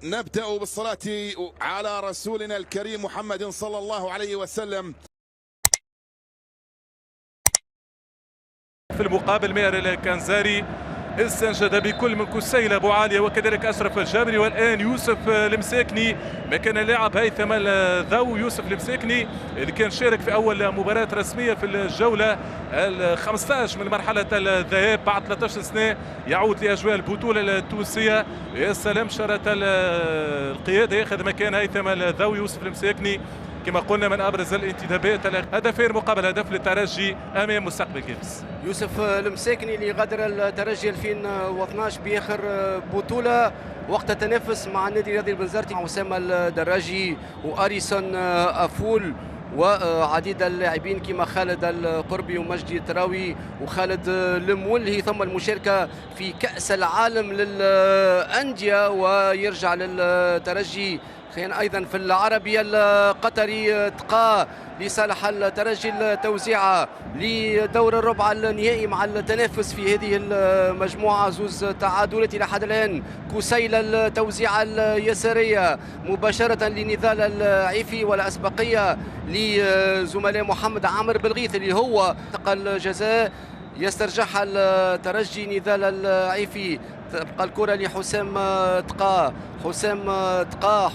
نبدأ بالصلاة على رسولنا الكريم محمد صلى الله عليه وسلم. في المقابل ماهر الكنزاري استنجد بكل من كسيل ابو عاليه وكذلك اشرف الجابري، والان يوسف المساكني مكان اللاعب هيثم الذو. يوسف المساكني اللي كان شارك في اول مباراه رسميه في الجوله ال15 من مرحله الذهاب بعد 13 سنه، يعود لاجواء البطوله التونسيه. يا سلام، شرط القياده ياخذ مكان هيثم الذو. يوسف المساكني كما قلنا من ابرز الانتدابات، هدفين مقابل هدف للترجي امام مستقبل كابس. يوسف المساكني اللي غادر الترجي 2012 باخر بطوله وقت التنافس مع النادي الرياضي البنزرتي مع اسامه الدراجي واريسون افول وعديد اللاعبين كما خالد القربي ومجدي التراوي وخالد المولهي. ثم المشاركه في كاس العالم للانديه ويرجع للترجي كان ايضا في العربي القطري تقى لصالح الترجي التوزيعه لدور الربع النهائي مع التنافس في هذه المجموعه. زوز تعادلات الى حد الان. كسيل التوزيعه اليساريه مباشره لنضال العيفي والاسبقيه لزملاء محمد عامر بالغيث اللي هو تقى الجزاء يسترجعها الترجي. نضال العيفي تبقى الكرة لحسام تقى،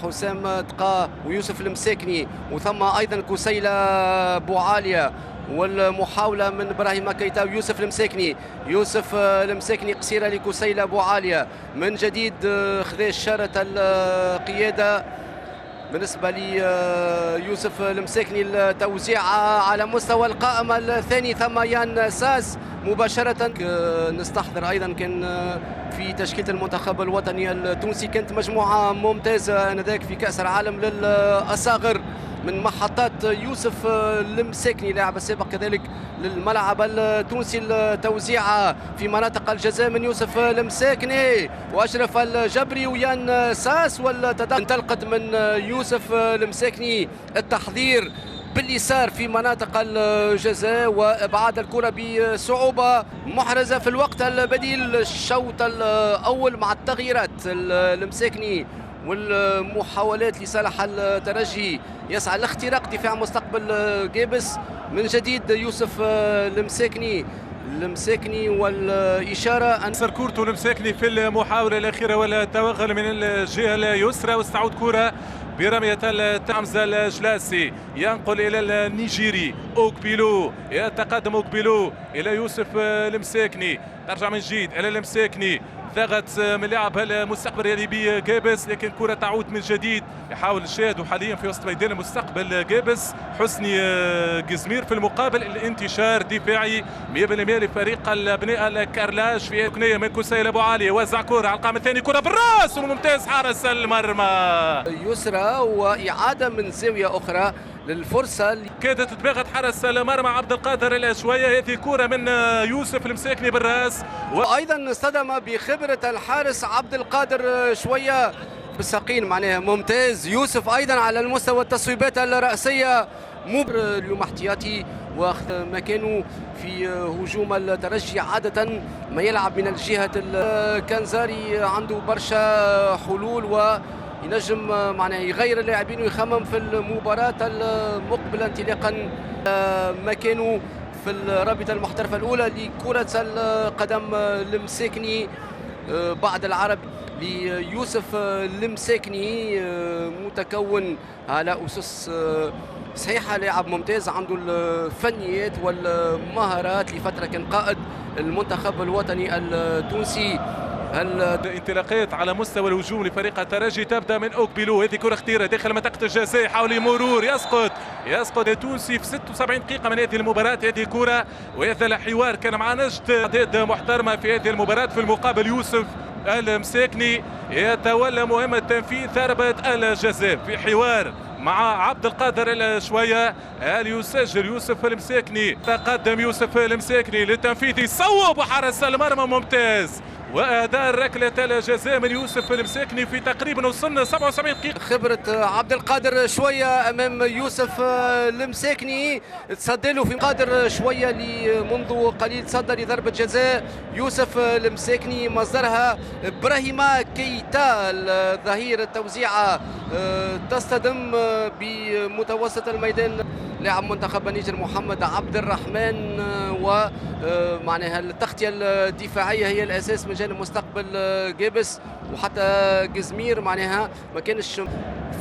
حسام تقى ويوسف المساكني، وثم ايضا كسيلة بوعالية والمحاولة من ابراهيم كيتا ويوسف المساكني قصيرة لكسيلة بوعالية من جديد. خذا شارة القيادة بالنسبة ليوسف المساكني. التوزيع على مستوى القائمة الثاني ثم يان ساس مباشرة. نستحضر أيضا كان في تشكيلة المنتخب الوطني التونسي كانت مجموعة ممتازة آنذاك في كأس العالم للأصاغر من محطات يوسف المساكني لاعب السابق كذلك للملعب التونسي. التوزيع في مناطق الجزاء من يوسف المساكني واشرف الجبري ويان ساس، والتنتقد من يوسف المساكني التحضير باليسار في مناطق الجزاء وابعاد الكره بصعوبه محرزه في الوقت البديل. الشوط الاول مع التغييرات المساكني والمحاولات لصالح الترجي يسعى لاختراق دفاع مستقبل جيبس. من جديد يوسف المساكني والإشارة أن سركورتو المساكني في المحاولة الأخيرة والتوغل من الجهة اليسرى، واستعود كرة برمية التعمزة الجلاسي ينقل إلى النيجيري أوكبيلو. يتقدم أوكبيلو إلى يوسف المساكني، ترجع من جديد إلى المساكني، ضغط من لاعب المستقبل الرياضي بجابس، لكن كرة تعود من جديد. يحاول الشاهد حاليا في وسط ميدان المستقبل جابس حسني قزمير في المقابل. الانتشار دفاعي 100% لفريق الابناء الكارلاج في ركنيه من كسيل ابو عاليه. وزع كرة على القائم الثاني، كرة بالراس وممتاز حارس المرمى يسرى واعاده من زاويه اخرى للفرصه اللي كادت تباغت حارس المرمى عبد القادر الشويه. هذه كرة من يوسف المساكني بالراس وايضا اصطدم بخبره الحارس عبد القادر شويه بالساقين معناها ممتاز. يوسف ايضا على المستوى التصويبات الرأسية اليوم احتياطي واخذ مكانه في هجوم الترجي. عادة ما يلعب من الجهة الكنزاري عنده برشا حلول وينجم معناها يغير اللاعبين ويخمم في المباراة المقبلة انطلاقا مكانه في الرابطة المحترفة الأولى لكرة القدم المساكني بعد العرب ليوسف المساكني متكون على أسس صحيحة. لاعب ممتاز عنده الفنيات والمهارات، لفترة كان قائد المنتخب الوطني التونسي. الانطلاقات على مستوى الهجوم لفريق الترجي تبدا من اوكبيلو. هذه كره خطيره داخل منطقه الجزاء، يحاول مرور يسقط التونسي في 76 دقيقه من هذه المباراه. هذه كره وهذا الحوار كان مع نجد اعداد محترمه في هذه المباراه. في المقابل يوسف المساكني يتولى مهمه تنفيذ ضربه الجزاء في حوار مع عبد القادر الشويه. هل يسجل يوسف المساكني؟ تقدم يوسف المساكني للتنفيذ، يصوب وحارس المرمى ممتاز. واداء ركله الجزاء من يوسف المساكني في تقريبا وصلنا 77 دقيقه. خبرة عبد القادر شوية أمام يوسف المساكني، تصدى له في قادر شوية اللي منذ قليل تصدى لضربة جزاء. يوسف المساكني مصدرها إبراهيم كيتا الظهير، التوزيعة تصطدم بمتوسط الميدان لاعب منتخب النيجر محمد عبد الرحمن، ومعناها التغطية الدفاعية هي الأساس من جانب مستقبل جابس، وحتى جزمير معناها ما كانش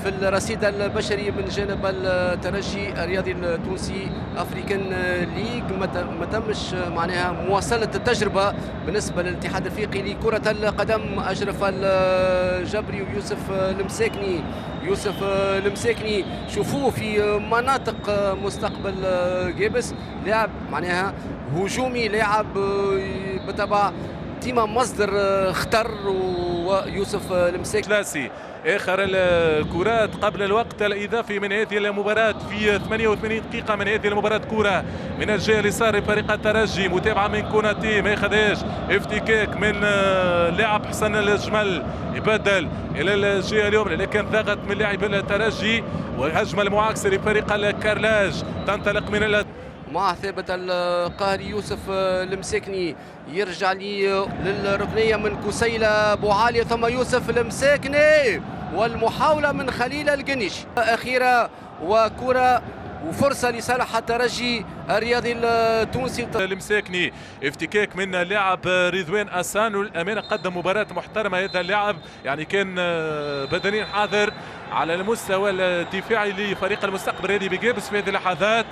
في الرصيد البشري من جانب الترجي الرياضي التونسي افريكان ليج. ما تمش معناها مواصله التجربه بالنسبه للاتحاد الافريقي لكره القدم. اشرف الجبري ويوسف المساكني. يوسف المساكني شوفوه في مناطق مستقبل جابس، لاعب معناها هجومي، لاعب بالطبع ديما مصدر خطر. ويوسف المساكني اخر الكرات قبل الوقت الاضافي من هذه المباراه في 88 دقيقه من هذه المباراه. كره من الجهه اليسار لفريق الترجي، متابعه من كوناتي ما ياخذهاش، افتكاك من لاعب حسن الجمل، يبدل الى الجهه اليمنى لكن ضغط من لاعب الترجي، وهجمه المعاكسه لفريق الكارلاج تنطلق من مع ثابت القهري. يوسف المساكني يرجع للركنية من كسيلة بوعالية، ثم يوسف المساكني والمحاولة من خليل القنيش أخيرة، وكرة وفرصة لصالح الترجي الرياضي التونسي. المساكني افتكاك من اللاعب رضوان أسان، والأمانة قدم مباراة محترمة هذا اللاعب، يعني كان بدنيا حاضر على المستوى الدفاعي لفريق المستقبل الرياضي بجابس في هذه اللحظات.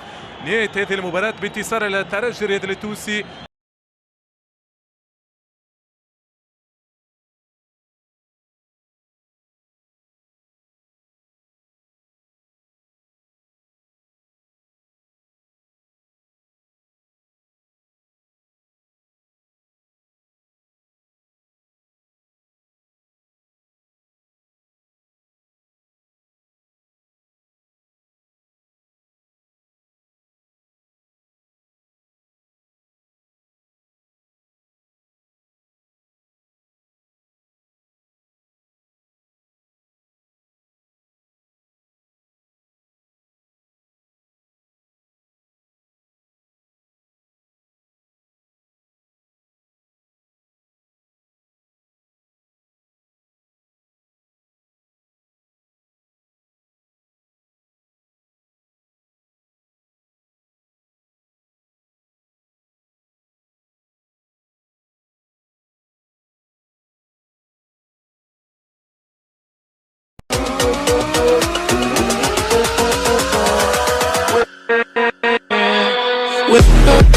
نهاية هذه المباراة بانتصار الترجي الرياضي التونسي. with